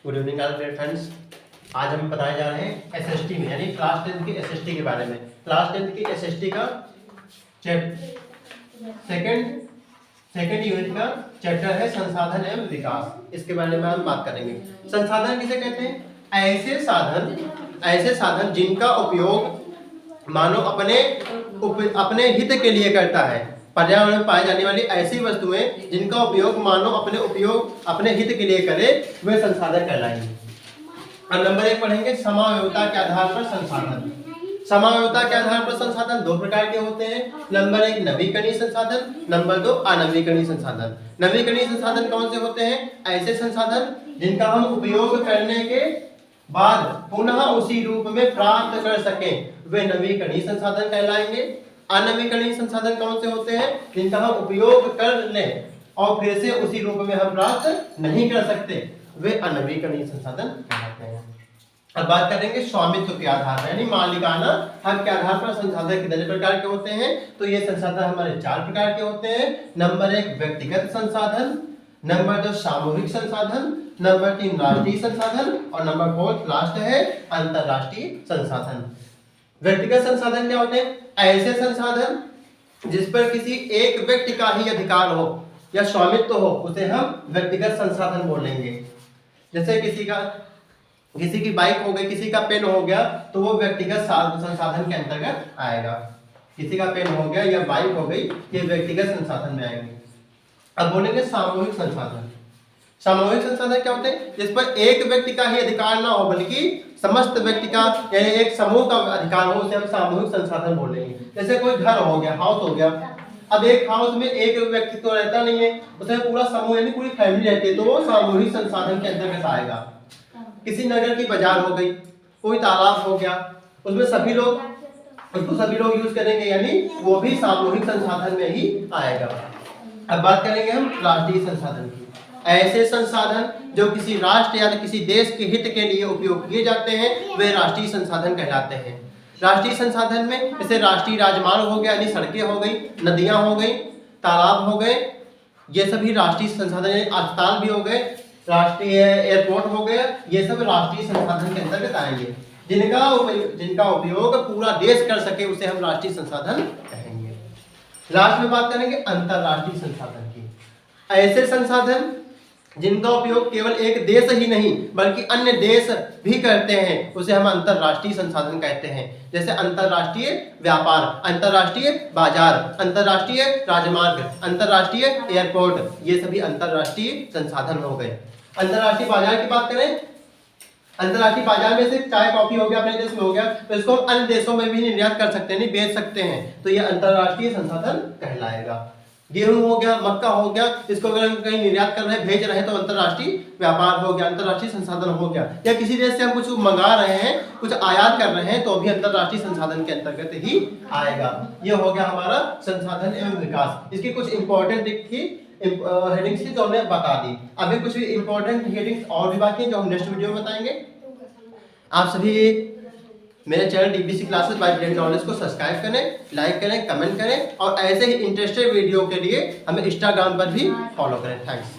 Good evening all dear friends. आज हम बताने जा रहे हैं एसएसटी में यानी क्लास 10 की एसएसटी के बारे में। क्लास 10 की एसएसटी का सेकंड यूनिट का चैप्टर है संसाधन एवं विकास। इसके बारे में हम बात करेंगे। संसाधन किसे कहते हैं? ऐसे साधन जिनका उपयोग मानव अपने हित के लिए करता है। पर्यावरण में पाई जाने वाली ऐसी वस्तुएं जिनका उपयोग मानव अपने हित के लिए करे वे संसाधन कहलाएंगे। अब नंबर 1 पढ़ेंगे समावयवता के आधार पर संसाधन। समावयवता के आधार पर संसाधन दो प्रकार के होते हैं। नंबर 1 नवीकरणीय संसाधन, नंबर 2 अनवीकरणीय संसाधन। नवीकरणीय संसाधन कौन से होते हैं? ऐसे संसाधन जिनका हम उपयोग करने के बाद पुनः उसी रूप में प्राप्त कर सकें वे नवीकरणीय संसाधन कहलाएंगे। अनवीकरणीय संसाधन कौन से होते हैं? जिनका हम उपयोग कर लें और फिर से उसी रूप में हम प्राप्त नहीं कर सकते वे अनवीकरणीय संसाधन कहलाते हैं। अब बात करेंगे स्वामित्व के आधार पर यानी मालिकाना हक के आधार पर संसाधन कितने प्रकार के होते हैं? तो ये संसाधन हमारे 4 प्रकार के होते हैं। नंबर 1 व्यक्तिगत संसाधन, नंबर 2 सामूहिक संसाधन, नंबर 3 राष्ट्रीय संसाधन और नंबर 4 लास्ट है अंतरराष्ट्रीय संसाधन। व्यक्तिगत संसाधन क्या होते हैं? ऐसे संसाधन जिस पर किसी एक व्यक्ति का ही अधिकार हो या स्वामित्व हो उसे हम व्यक्तिगत संसाधन बोलेंगे। जैसे किसी की बाइक हो गई, किसी का पेन हो गया तो वो व्यक्तिगत संसाधन के अंतर्गत आएगा। किसी का पेन हो गया या बाइक हो गई ये व्यक्तिगत संसाधन में आएंगे। अब बोलेंगे सामूहिक संसाधन। सामूहिक संसाधन क्या होते हैं? जिस पर एक व्यक्ति का ही अधिकार ना हो बल्कि समस्त व्यक्ति का यानी एक समूह का अधिकार हो उसे हम सामूहिक संसाधन बोलेंगे। जैसे कोई घर हो गया, हाउस हो गया। अब एक हाउस में एक व्यक्ति तो रहता नहीं है, उसमें पूरा समूह यानी पूरी फैमिली रहती है तो वो सामूहिक संसाधन के अंतर्गत आएगा। किसी नगर की बाजार हो गई, कोई तालाब हो गया, उसमें सभी लोग यूज करेंगे यानी वो भी सामूहिक संसाधन में ही आएगा। अब बात करेंगे हम राष्ट्रीय संसाधन की। ऐसे संसाधन जो किसी राष्ट्र या किसी देश के हित के लिए उपयोग किए जाते हैं वे राष्ट्रीय संसाधन कहलाते हैं। राष्ट्रीय संसाधन में जैसे राष्ट्रीय राजमार्ग हो गया यानी सड़कें हो गई, नदियां हो गई, तालाब हो गए, ये सभी राष्ट्रीय संसाधन। अस्पताल भी हो गए, राष्ट्रीय एयरपोर्ट हो गया, ये सब राष्ट्रीय संसाधन के अंतर्गत आएंगे। जिनका उपयोग पूरा देश कर सके उसे हम राष्ट्रीय संसाधन कहेंगे। लास्ट में बात करेंगे अंतरराष्ट्रीय संसाधन की। ऐसे संसाधन जिनका उपयोग केवल एक देश ही नहीं बल्कि अन्य देश भी करते हैं उसे हम अंतरराष्ट्रीय संसाधन कहते हैं। जैसे अंतरराष्ट्रीय व्यापार, अंतरराष्ट्रीय बाजार, अंतरराष्ट्रीय राजमार्ग, अंतरराष्ट्रीय एयरपोर्ट, ये सभी अंतरराष्ट्रीय संसाधन हो गए। अंतरराष्ट्रीय बाजार की बात करें, अंतरराष्ट्रीय बाजार में से चाय कॉफी हो गया अपने देश में हो गया तो इसको हम अन्य देशों में भी निर्यात कर सकते हैं, नहीं बेच सकते हैं, तो ये अंतरराष्ट्रीय संसाधन कहलाएगा। गेहूं हो गया, मक्का हो गया, इसको अगर हम कहीं निर्यात कर रहे हैं, भेज रहे हैं तो अंतरराष्ट्रीय व्यापार हो गया, अंतरराष्ट्रीय संसाधन हो गया। या किसी देश से हम कुछ मंगा रहे हैं, कुछ आयात कर रहे हैं तो भी अंतरराष्ट्रीय संसाधन के अंतर्गत ही आएगा। ये हो गया हमारा संसाधन एवं विकास। इसकी कुछ इंपॉर्टेंट हेडिंग्स थी जो हमने बता दी। अभी कुछ इंपॉर्टेंट हेडिंग्स और भी बाकी हैं जो हम नेक्स्ट वीडियो में बताएंगे। आप सभी मेरे channel DBC classes bye brain knowledge को सब्सक्राइब करें, लाइक करें, कमेंट करें और ऐसे ही इंटरेस्टेड वीडियो के लिए हमें इंस्टाग्राम पर भी फॉलो करें। थैंक्स।